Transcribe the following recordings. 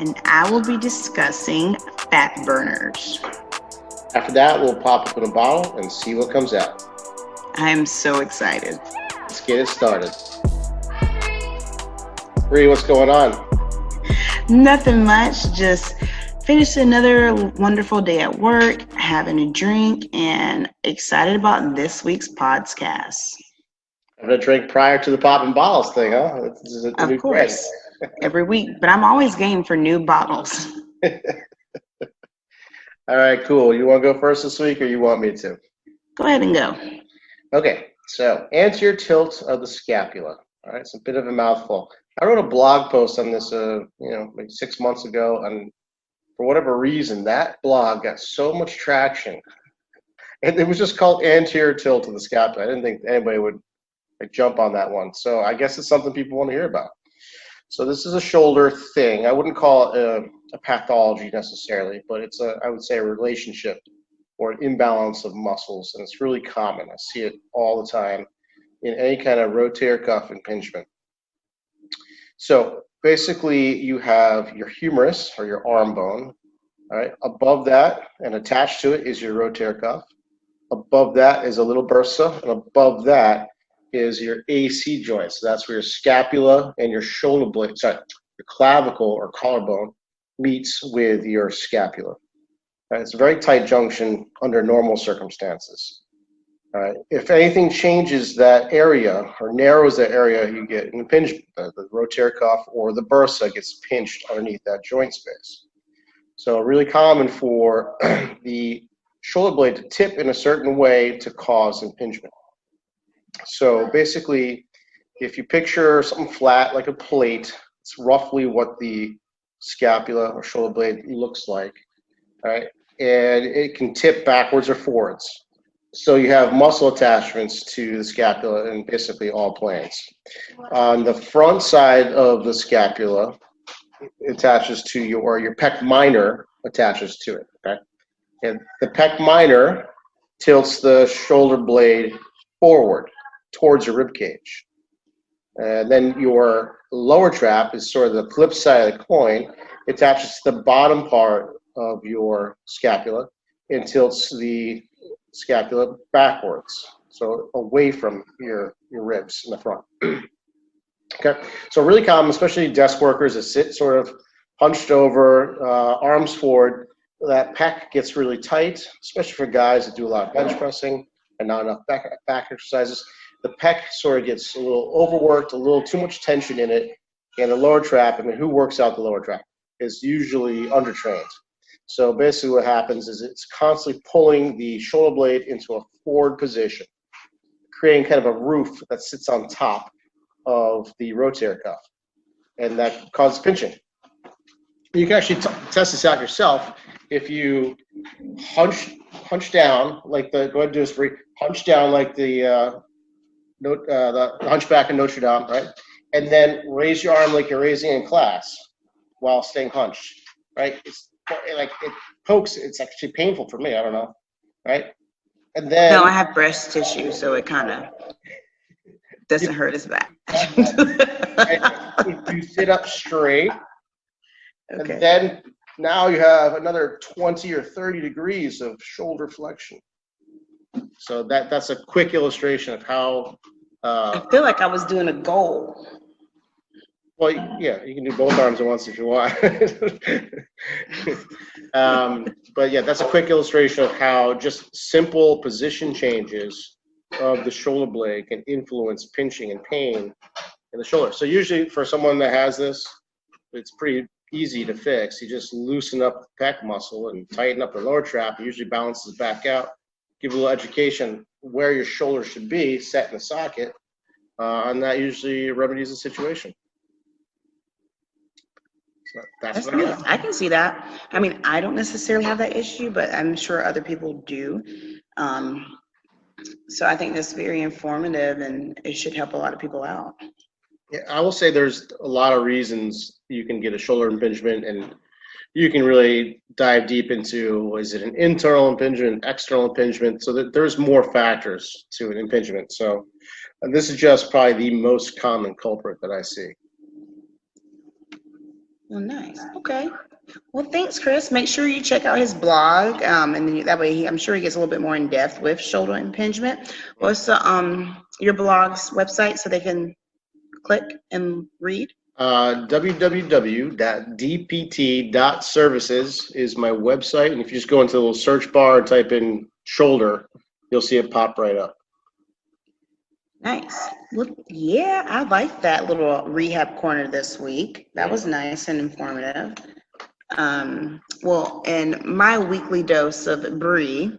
and I will be discussing fat burners. After that, we'll pop up in a bottle and see what comes out. I am so excited. Let's get it started. Bree, what's going on? Nothing much, just finished another wonderful day at work, having a drink, and excited about this week's podcast. Having a drink prior to the popping bottles thing, huh? This is a Of new course, every week, but I'm always game for new bottles. trend. All right, cool. You want to go first this week or you want me to? Go ahead and go. Okay, so anterior tilt of the scapula. All right, it's a bit of a mouthful. I wrote a blog post on this, maybe 6 months ago, and for whatever reason, that blog got so much traction. And it was just called anterior tilt of the scapula. I didn't think anybody would jump on that one. So I guess it's something people want to hear about. So this is a shoulder thing. I wouldn't call it a pathology necessarily, but it's I would say a relationship or an imbalance of muscles, and it's really common. I see it all the time in any kind of rotator cuff impingement. So basically, you have your humerus or your arm bone. All right, above that and attached to it is your rotator cuff. Above that is a little bursa, and above that is your AC joint. So that's where your scapula and your shoulder blade, your clavicle or collarbone meets with your scapula. Right, it's a very tight junction under normal circumstances. All right, if anything changes that area or narrows that area, you get an impingement. The rotator cuff or the bursa gets pinched underneath that joint space. So really common for the shoulder blade to tip in a certain way to cause impingement. So basically, if you picture something flat like a plate, it's roughly what the scapula or shoulder blade looks like, right? And it can tip backwards or forwards. So you have muscle attachments to the scapula in basically all planes. On the front side of the scapula, it attaches to your pec minor attaches to it, okay? And the pec minor tilts the shoulder blade forward towards your rib cage. And then your lower trap is sort of the flip side of the coin. It attaches to the bottom part of your scapula and tilts the scapula backwards, so away from your ribs in the front. Okay, so really common, especially desk workers that sit sort of hunched over, arms forward. That pec gets really tight, especially for guys that do a lot of bench pressing and not enough back exercises. The pec sort of gets a little overworked, a little too much tension in it, and the lower trap, I mean, who works out the lower trap, is usually undertrained. So basically what happens is it's constantly pulling the shoulder blade into a forward position, creating kind of a roof that sits on top of the rotator cuff, and that causes pinching. You can actually test this out yourself. If you hunch down, like go ahead and do this for hunch down like the Hunchback in Notre Dame, right? And then raise your arm like you're raising in class while staying hunched, right? It's like it pokes. It's actually painful for me. I don't know, right? And then No, I have breast tissue, so it kind of doesn't hurt as bad. if you sit up straight, Okay. and then now you have another 20 or 30 degrees of shoulder flexion. So that's a quick illustration of how. I feel like I was doing a goal. Well, yeah, you can do both arms at once if you want. But yeah, that's a quick illustration of how just simple position changes of the shoulder blade can influence pinching and pain in the shoulder. So usually for someone that has this, it's pretty easy to fix. You just loosen up the pec muscle and tighten up the lower trap. It usually balances back out. Give a little education where your shoulder should be set in the socket, and that usually remedies the situation. So that's what I can see that. I mean, I don't necessarily have that issue, but I'm sure other people do. So I think that's very informative, and it should help a lot of people out. Yeah, I will say there's a lot of reasons you can get a shoulder impingement, and you can really dive deep into, is it an internal impingement, external impingement? So that there's more factors to an impingement. So this is just probably the most common culprit that I see. Well, nice. Okay. Well, thanks, Chris. Make sure you check out his blog, and then that way I'm sure he gets a little bit more in depth with shoulder impingement. What's the your blog's website so they can click and read? www.dpt.services is my website, and if you just go into the little search bar and type in shoulder, you'll see it pop right up. Nice. Well, yeah, I like that little rehab corner this week. That was nice and informative. Well, and my weekly dose of Brie,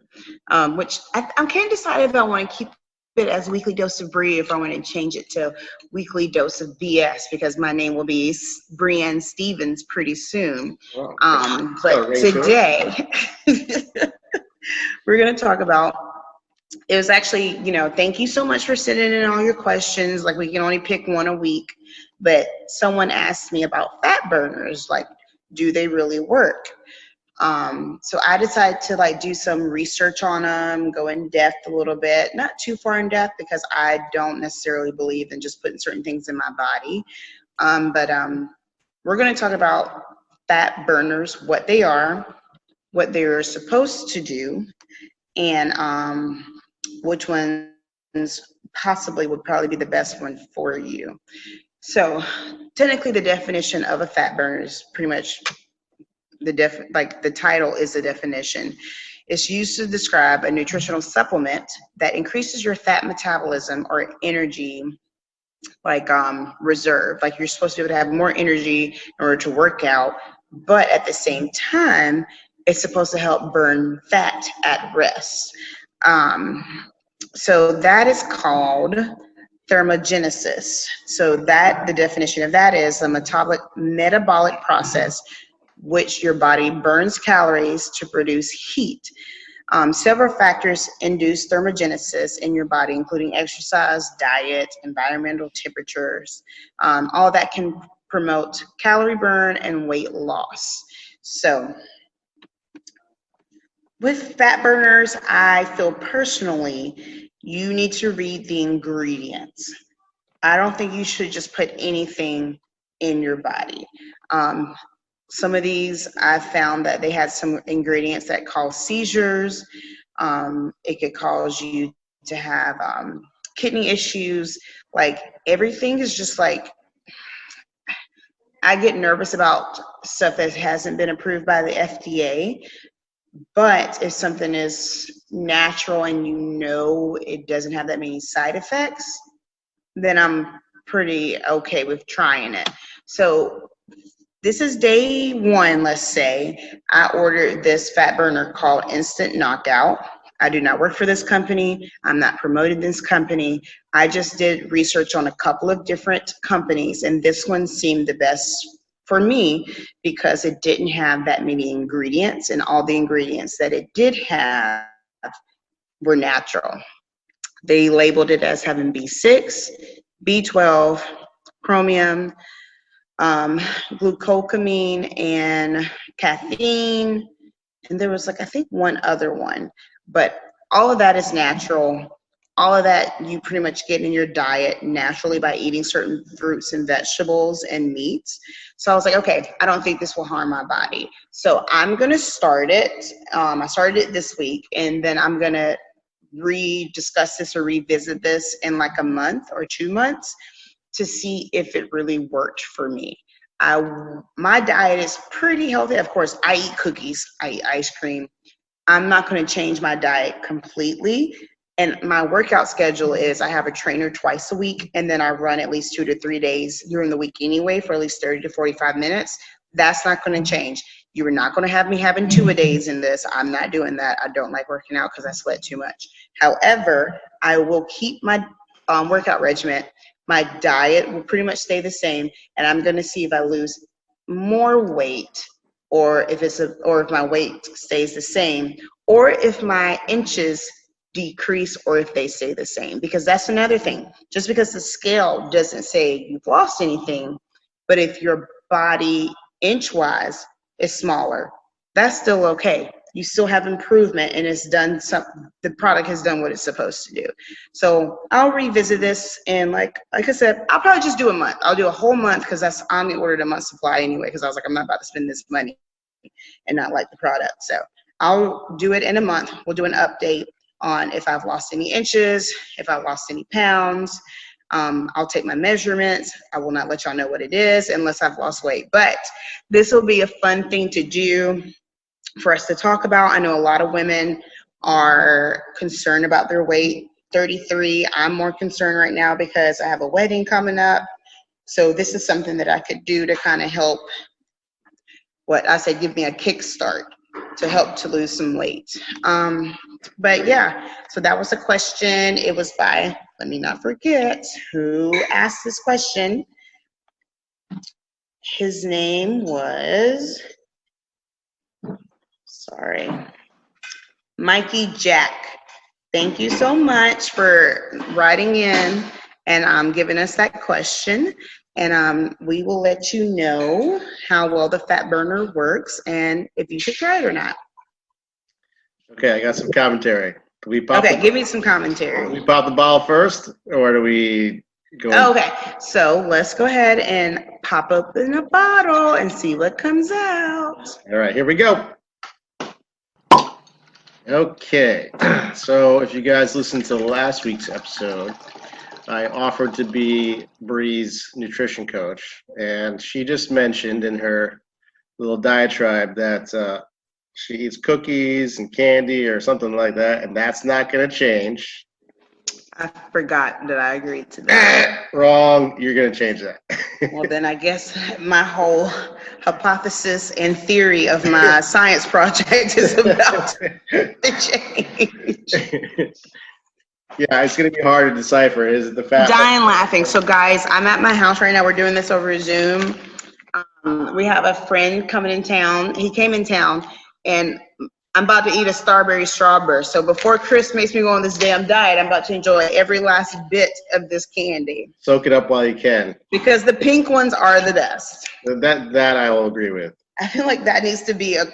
which I'm kind of decided if I want to keep it as weekly dose of Brie, if I want to change it to weekly dose of BS, because my name will be Brianne Stevens pretty soon. But today, we're going to talk about, it was actually, thank you so much for sending in all your questions. Like, we can only pick one a week, but someone asked me about fat burners, like, do they really work? So I decided to do some research on them, go in depth a little bit, not too far in depth because I don't necessarily believe in just putting certain things in my body. But we're going to talk about fat burners, what they are, what they're supposed to do, and which ones possibly would probably be the best one for you. So technically the definition of a fat burner is pretty much the title is the definition. It's used to describe a nutritional supplement that increases your fat metabolism or energy reserve. Like, you're supposed to be able to have more energy in order to work out, but at the same time, it's supposed to help burn fat at rest. So that is called thermogenesis. So that the definition of that is a metabolic process which your body burns calories to produce heat. Several factors induce thermogenesis in your body, including exercise, diet, environmental temperatures. All that can promote calorie burn and weight loss. So with fat burners, I feel personally you need to read the ingredients. I don't think you should just put anything in your body. Some of these, I found that they had some ingredients that cause seizures. It could cause you to have kidney issues. Like, everything is just I get nervous about stuff that hasn't been approved by the FDA. But if something is natural and it doesn't have that many side effects, then I'm pretty okay with trying it. So this is day one, let's say. I ordered this fat burner called Instant Knockout. I do not work for this company. I'm not promoting this company. I just did research on a couple of different companies, and this one seemed the best for me because it didn't have that many ingredients, and all the ingredients that it did have were natural. They labeled it as having B6, B12, chromium, glucosamine, and caffeine, and there was I think one other one, but all of that is natural. All of that you pretty much get in your diet naturally by eating certain fruits and vegetables and meats. So I was like, okay, I don't think this will harm my body. So I'm going to start it. I started it this week, and then I'm going to discuss this or revisit this in a month or 2 months to see if it really worked for me. My diet is pretty healthy. Of course, I eat cookies, I eat ice cream. I'm not going to change my diet completely. And my workout schedule is I have a trainer twice a week, and then I run at least 2 to 3 days during the week anyway for at least 30 to 45 minutes. That's not going to change. You are not going to have me having 2-a-days in this. I'm not doing that. I don't like working out because I sweat too much. However, I will keep my workout regimen. My diet will pretty much stay the same, and I'm going to see if I lose more weight, or if my weight stays the same, or if my inches decrease, or if they stay the same. Because that's another thing. Just because the scale doesn't say you've lost anything, but if your body inch-wise is smaller, that's still okay. you still have improvement, and the product has done what it's supposed to do. So I'll revisit this, and like I said, I'll probably just do a month. I'll do a whole month because I only ordered a month supply anyway, because I was like, I'm not about to spend this money and not like the product. So I'll do it in a month. We'll do an update on if I've lost any inches, if I've lost any pounds. I'll take my measurements. I will not let y'all know what it is unless I've lost weight. But this will be a fun thing to do for us to talk about. I know a lot of women are concerned about their weight. 33, I'm more concerned right now because I have a wedding coming up. So this is something that I could do to kind of help, what I say, give me a kickstart to help to lose some weight. But yeah, so that was a question. It was by, let me not forget who asked this question. His name was, Mikey Jack. Thank you so much for writing in and giving us that question. And we will let you know how well the fat burner works and if you should try it or not. Okay, I got some commentary. Give me some commentary. Do we pop the bottle first, or do we go? Okay, so let's go ahead and pop open a bottle and see what comes out. All right, here we go. Okay, so if you guys listened to last week's episode, I offered to be Bree's nutrition coach, and she just mentioned in her little diatribe that she eats cookies and candy or something like that, and that's not going to change. I forgot that I agreed to that. Wrong. You're going to change that. Well, then I guess my whole hypothesis and theory of my science project is about to change. Yeah, it's going to be hard to decipher. Is it the fat? Dying laughing. So, guys, I'm at my house right now. We're doing this over Zoom. We have a friend coming in town. He came in town, and I'm about to eat a Starburst. So before Chris makes me go on this damn diet, I'm about to enjoy every last bit of this candy. Soak it up while you can. Because the pink ones are the best. That I will agree with. I feel like that needs to be a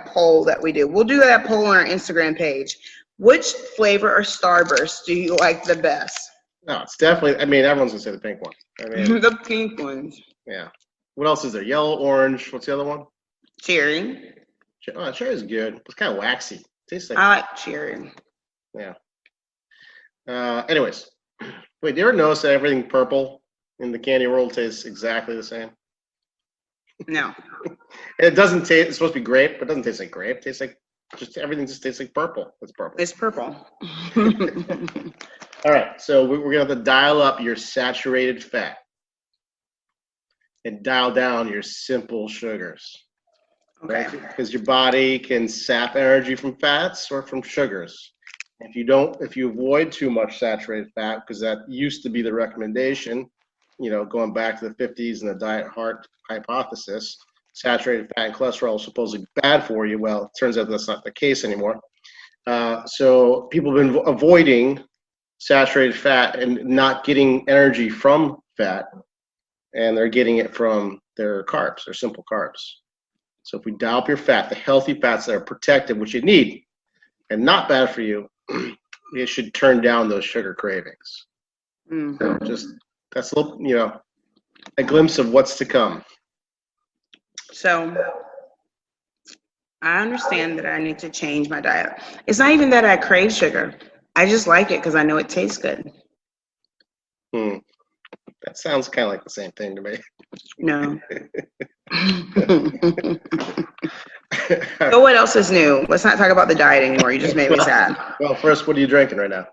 poll that we do. We'll do that poll on our Instagram page. Which flavor or Starburst do you like the best? No, it's definitely, I mean, everyone's going to say the pink one. I mean, the pink ones. Yeah. What else is there? Yellow, orange. What's the other one? Cherry. Oh, cherry is good. It's kind of waxy. Tastes like. I like cherry. Yeah. Anyways, wait. Do you ever notice that everything purple in the candy world tastes exactly the same? No. It doesn't taste. It's supposed to be grape, but it doesn't taste like grape. It tastes like everything just tastes like purple. It's purple. It's purple. All right. So we're gonna have to dial up your saturated fat and dial down your simple sugars. Okay. Right? Because your body can sap energy from fats or from sugars. If you avoid too much saturated fat, because that used to be the recommendation, going back to the 50s and the diet heart hypothesis, saturated fat and cholesterol is supposedly bad for you. Well, it turns out that's not the case anymore. So people have been avoiding saturated fat and not getting energy from fat, and they're getting it from their carbs, their simple carbs. So if we dial up your fat, the healthy fats that are protective, which you need, and not bad for you, it should turn down those sugar cravings. So that's a little, a glimpse of what's to come. So I understand that I need to change my diet. It's not even that I crave sugar. I just like it because I know it tastes good. That sounds kind of like the same thing to me. No. So what else is new? Let's not talk about the diet anymore. You just made me sad. Well, first, what are you drinking right now?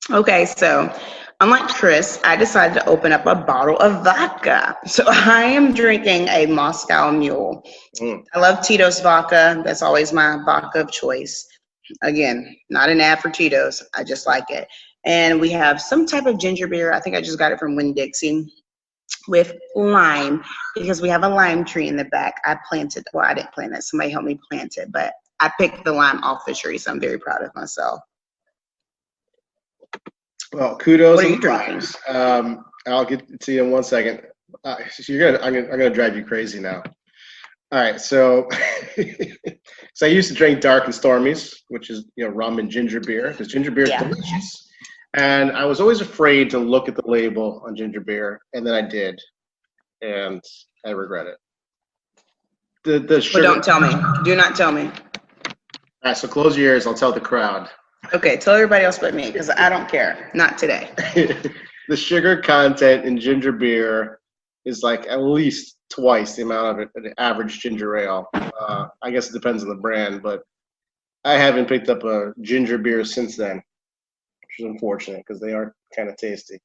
Okay, so unlike Chris, I decided to open up a bottle of vodka. So I am drinking a Moscow Mule. I love Tito's vodka. That's always my vodka of choice. Again, not an ad for Tito's. I just like it. And we have some type of ginger beer. I think I just got it from Winn-Dixie with lime, because we have a lime tree in the back. I planted, well, I didn't plant it. Somebody helped me plant it, but I picked the lime off the tree, so I'm very proud of myself. Well, kudos. What are you drinking? I'll get to you in 1 second. I'm gonna drive you crazy now. All right, so so I used to drink dark and stormies, which is rum and ginger beer, because ginger beer is Yeah. delicious. And I was always afraid to look at the label on ginger beer, and then I did, and I regret it. The But sugar. don't tell me. Do not tell me. All right, so close your ears. I'll tell the crowd. Okay, tell everybody else but me, because I don't care. Not today. The sugar content in ginger beer is like at least twice the amount of an average ginger ale. I guess it depends on the brand, but I haven't picked up a ginger beer since then, which is unfortunate because they are kind of tasty.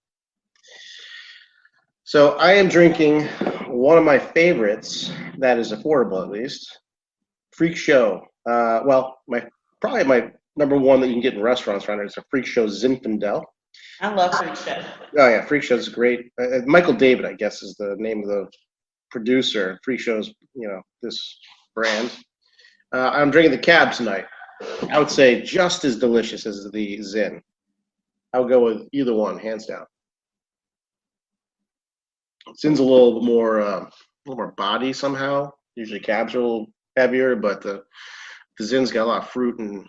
So I am drinking one of my favorites that is affordable, at least. Freak Show. Well, probably my number one that you can get in restaurants around here is a Freak Show Zinfandel. I love Freak Show. Oh yeah, Freak Show is great. Michael David, I guess, is the name of the producer. Freak Show's, this brand. I'm drinking the Cab tonight. I would say just as delicious as the Zin. I would go with either one, hands down. Zin's a little more body somehow. Usually Cabs are a little heavier, but the Zin's got a lot of fruit and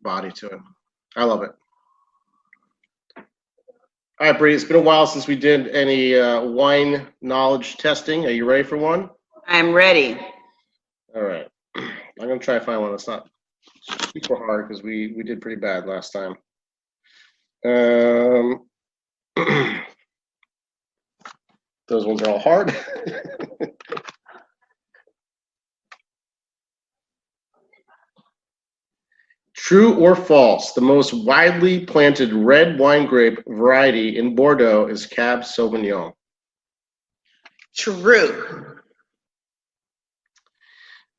body to it. I love it. All right, Bree, it's been a while since we did any wine knowledge testing. Are you ready for one? I'm ready. All right. I'm going to try to find one that's not super hard because we did pretty bad last time. Those ones are all hard. True or false, the most widely planted red wine grape variety in Bordeaux is Cab Sauvignon. True.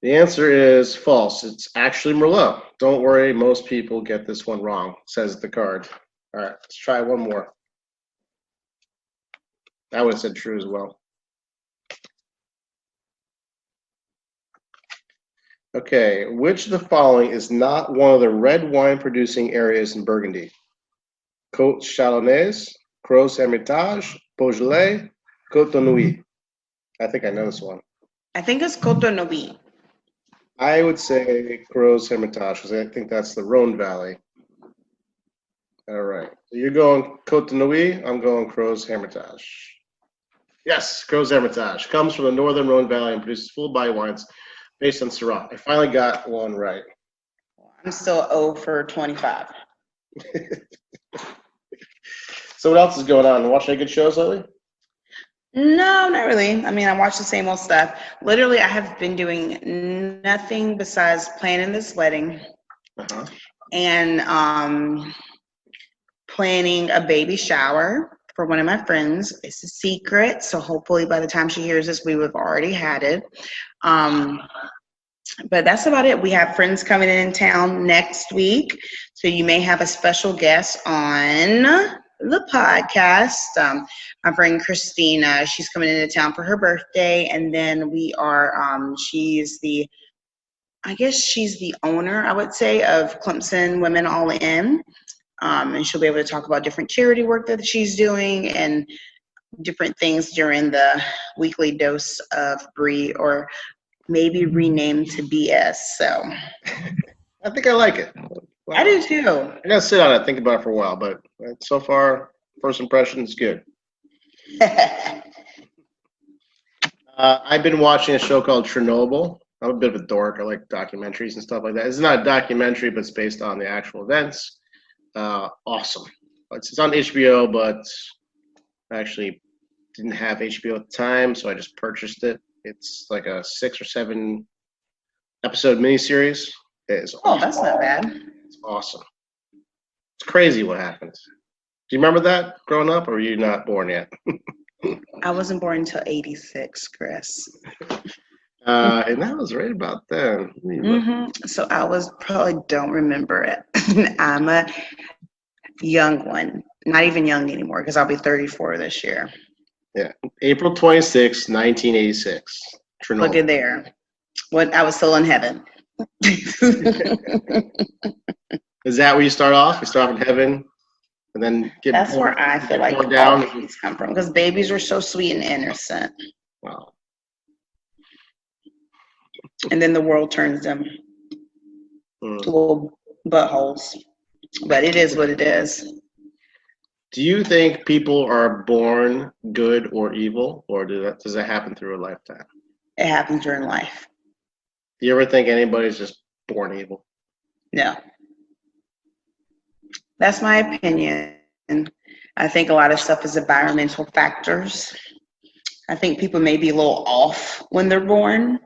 The answer is false. It's actually Merlot. Don't worry, most people get this one wrong, says the card. All right, let's try one more. I would have said true as well. Okay, which of the following is not one of the red wine producing areas in Burgundy? Côte Chalonnaise, Gros Hermitage, Beaujolais, Côte de Nuit. I think I know this one. I think it's Côte de Nuit. I would say Gros Hermitage because I think that's the Rhone Valley. All right, so you're going Côte de Nuit. I'm going Gros Hermitage. Yes, Gros Hermitage comes from the northern Rhone Valley and produces full body wines based on Syrah. I finally got one right. I'm still 0 for 25. So what else is going on? Watching any good shows lately? No, not really. I mean, I watch the same old stuff. Literally, I have been doing nothing besides planning this wedding and planning a baby shower for one of my friends. It's a secret, so hopefully by the time she hears this, we would have already had it. But that's about it. We have friends coming in town next week, so you may have a special guest on the podcast. My friend Christina, she's coming into town for her birthday, and then we are, she's the owner, I would say, of Clemson Women All In, and she'll be able to talk about different charity work that she's doing and different things during the weekly dose of Bree, or maybe renamed to BS. So I think I like it. I do too. I gotta sit on it, think about it for a while, but so far, first impression is good. I've been watching a show called Chernobyl. I'm a bit of a dork. I like documentaries and stuff like that. It's not a documentary, but it's based on the actual events. Awesome. It's on HBO, but I actually didn't have HBO at the time, so I just purchased it. It's like a 6 or 7 episode miniseries. It's awesome. That's not bad. It's awesome. It's crazy what happens. Do you remember that growing up, or were you not born yet? I wasn't born until 86, Chris. And that was right about then. So I probably don't remember it. I'm a young one. Not even young anymore, because I'll be 34 this year. Yeah, April 26, 1986. Chernobyl. Look at there. I was still in heaven. Is that where you start off? You start off in heaven, and then That's where I feel like all babies come from, because babies are so sweet and innocent. Wow. And then the world turns them to little buttholes. But it is what it is. Do you think people are born good or evil, or does that happen through a lifetime? It happens during life. Do you ever think anybody's just born evil? No. That's my opinion. I think a lot of stuff is environmental factors. I think people may be a little off when they're born,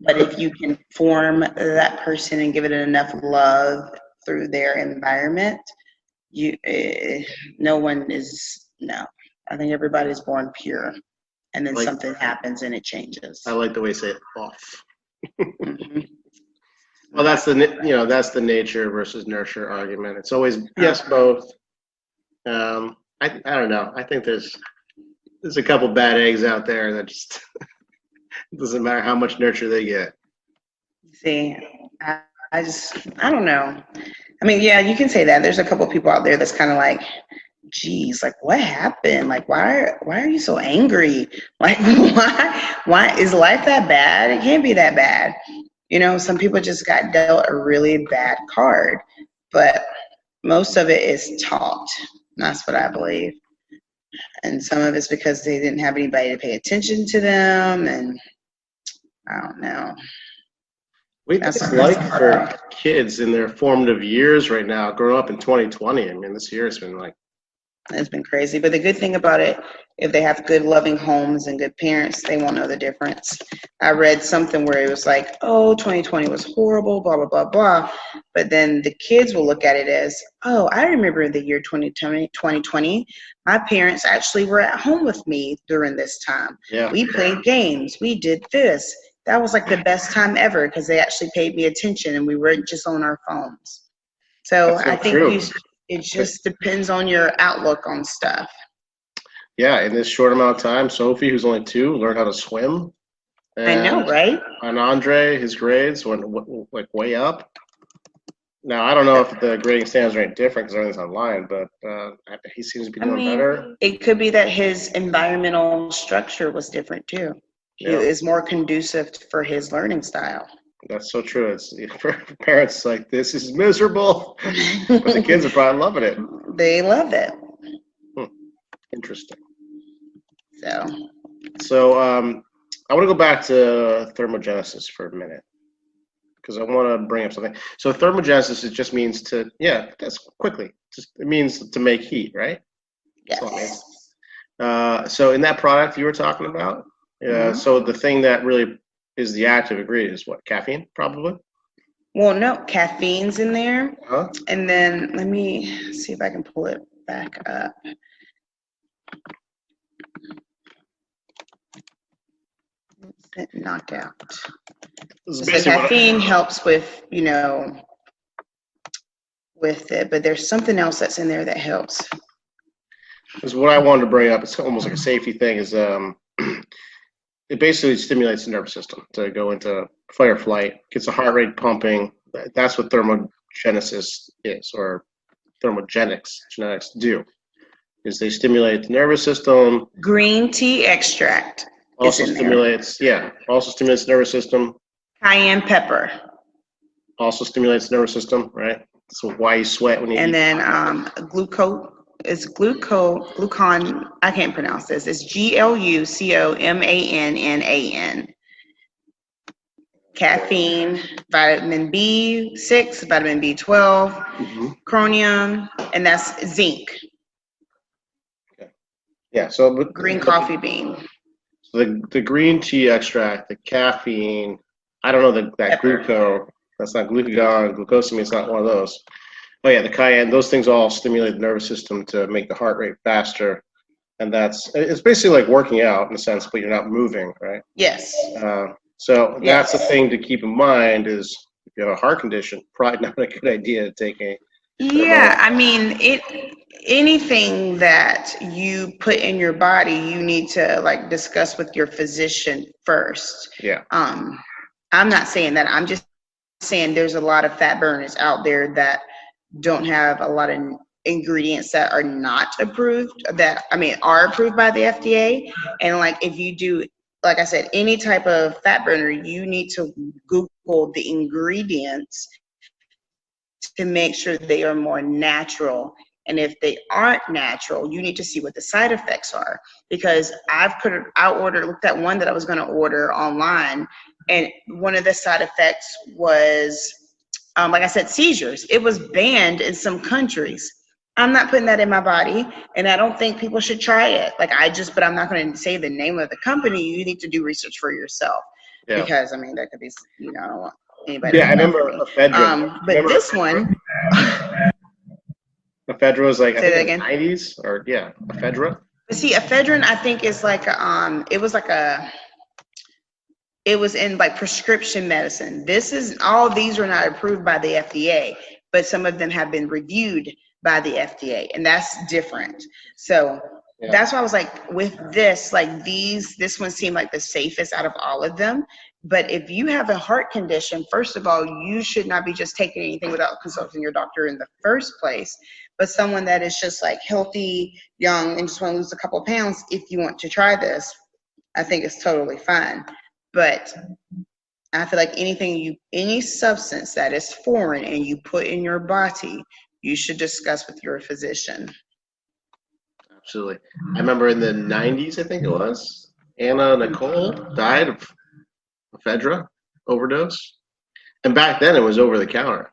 but if you can form that person and give it enough love through their environment, no. I think everybody's born pure, and then something happens and it changes. I like the way you say it, off. Mm-hmm. Well, that's the nature versus nurture argument. It's always yes, both. I don't know. I think there's a couple bad eggs out there that just it doesn't matter how much nurture they get. See, I don't know. I mean, yeah, you can say that. There's a couple people out there that's kind of like, geez, like what happened? Like why are you so angry? Like why is life that bad? It can't be that bad. Some people just got dealt a really bad card, but most of it is taught. That's what I believe. And some of it's because they didn't have anybody to pay attention to them, and I don't know. What's it like for kids in their formative years right now, growing up in 2020? I mean, this year has been like... It's been crazy. But the good thing about it, if they have good, loving homes and good parents, they won't know the difference. I read something where it was like, oh, 2020 was horrible, blah, blah, blah, blah. But then the kids will look at it as, oh, I remember the year 2020. My parents actually were at home with me during this time. Yeah. We played games. We did this. That was like the best time ever because they actually paid me attention and we weren't just on our phones. So I think it just depends on your outlook on stuff. Yeah, in this short amount of time, Sophie, who's only 2, learned how to swim. I know, right? And Andre, his grades went like way up. Now, I don't know if the grading standards are any different because everything's online, but he seems to be doing better. It could be that his environmental structure was different too. Yeah. It is more conducive for his learning style. That's so true. It's for parents like, this is miserable, but the kids are probably loving it. They love it. Interesting. So I want to go back to thermogenesis for a minute because I want to bring up something. So thermogenesis, it just means that's quickly. It means to make heat, right? Yes. So in that product you were talking about, so the thing that really is the active ingredient is what? Caffeine, probably? Well, no, caffeine's in there. Huh? And then let me see if I can pull it back up. Knocked out. So caffeine helps with, with it, but there's something else that's in there that helps. Because what I wanted to bring up, it's almost like a safety thing, is it basically stimulates the nervous system to go into fight or flight, gets the heart rate pumping. That's what thermogenesis is, or genetics do, is they stimulate the nervous system. Green tea extract also stimulates the nervous system. Cayenne pepper also stimulates the nervous system, right? So why you sweat when you eat. And then glucon. I can't pronounce this. It's GLUCOMANNAN. Caffeine, vitamin B6, vitamin B12, chromium, and that's zinc. Okay. Yeah. So green coffee bean. So the green tea extract, the caffeine. I don't know that glucose. That's not glucagon. Glucosamine. It's not one of those. Oh yeah, the cayenne. Those things all stimulate the nervous system to make the heart rate faster, and it's basically like working out in a sense, but you're not moving, right? Yes. So that's the thing to keep in mind is if you have a heart condition, probably not a good idea to take a. Yeah, I mean anything that you put in your body, you need to discuss with your physician first. Yeah. I'm not saying that. I'm just saying there's a lot of fat burners out there that don't have a lot of ingredients that are not approved, are approved by the FDA. And if you do like I said, any type of fat burner, you need to Google the ingredients to make sure they are more natural. And if they aren't natural, you need to see what the side effects are. Because looked at one that I was going to order online, and one of the side effects was, like I said, seizures. It was banned in some countries. I'm not putting that in my body, and I don't think people should try it. But I'm not going to say the name of the company. You need to do research for yourself, because I mean, that could be, I don't want anybody. Yeah, I remember ephedra. But this one, ephedra was like, I think in the 90s, or ephedra. But see, ephedrine, I think is like it was in like prescription medicine. All these are not approved by the FDA, but some of them have been reviewed by the FDA, and that's different. So that's why I was like, with this, like this one seemed like the safest out of all of them. But if you have a heart condition, first of all, you should not be just taking anything without consulting your doctor in the first place. But someone that is just like healthy, young, and just want to lose a couple of pounds, if you want to try this, I think it's totally fine. But I feel like any substance that is foreign and you put in your body, you should discuss with your physician. Absolutely. I remember in the 90s, I think it was, Anna Nicole died of ephedra overdose. And back then it was over the counter.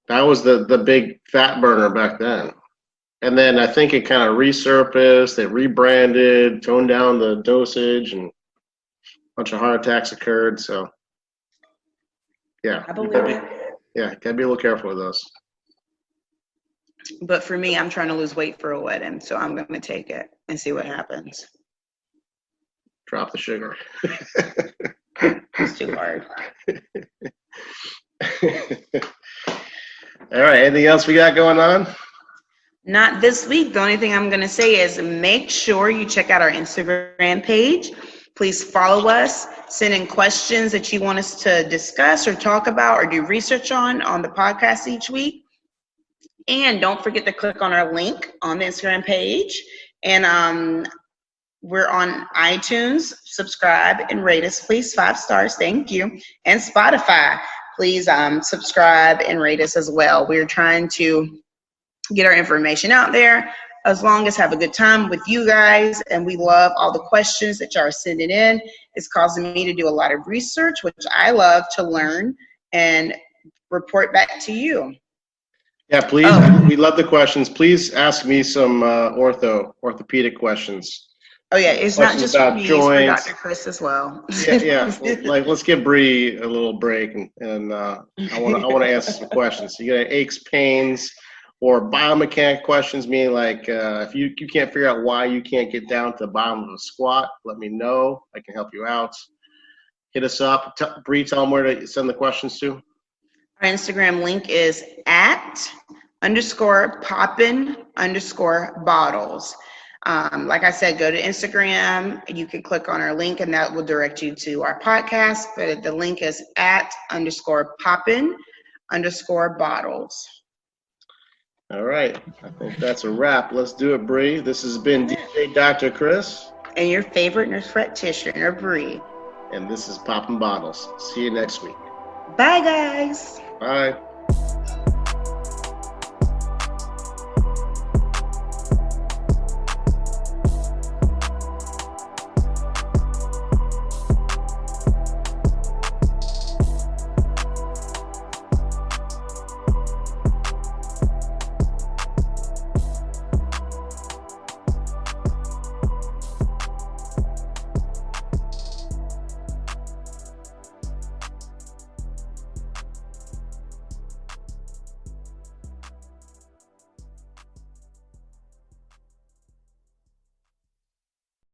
That was the big fat burner back then. And then I think it kind of resurfaced, they rebranded, toned down the dosage, and a bunch of heart attacks occurred. So, yeah. I believe it. Yeah, gotta be a little careful with those. But for me, I'm trying to lose weight for a wedding, so I'm going to take it and see what happens. Drop the sugar. It's too hard. All right, anything else we got going on? Not this week. The only thing I'm going to say is make sure you check out our Instagram page. Please follow us. Send in questions that you want us to discuss or talk about or do research on the podcast each week. And don't forget to click on our link on the Instagram page. And we're on iTunes. Subscribe and rate us, please. 5 stars. Thank you. And Spotify. Please subscribe and rate us as well. We're trying to get our information out there, as long as have a good time with you guys. And we love all the questions that y'all are sending in. It's causing me to do a lot of research, which I love to learn and report back to you. Yeah, please. We love the questions. Please ask me some orthopedic questions. Oh yeah, it's not just for me, it's for Dr. Chris as well. Yeah. Like, let's give Bree a little break, and I want to answer some questions. So you got aches, pains, or biomechanic questions, meaning like if you can't figure out why you can't get down to the bottom of a squat, let me know. I can help you out. Hit us up. Bree, tell them where to send the questions to. Our Instagram link is @_Poppin_bottles. Like I said, go to Instagram. You can click on our link and that will direct you to our podcast. But the link is @_Poppin_bottles. All right. I think that's a wrap. Let's do it, Bree. This has been DJ Dr. Chris. And your favorite nurse practitioner, Bree. And this is Poppin' Bottles. See you next week. Bye, guys. Bye.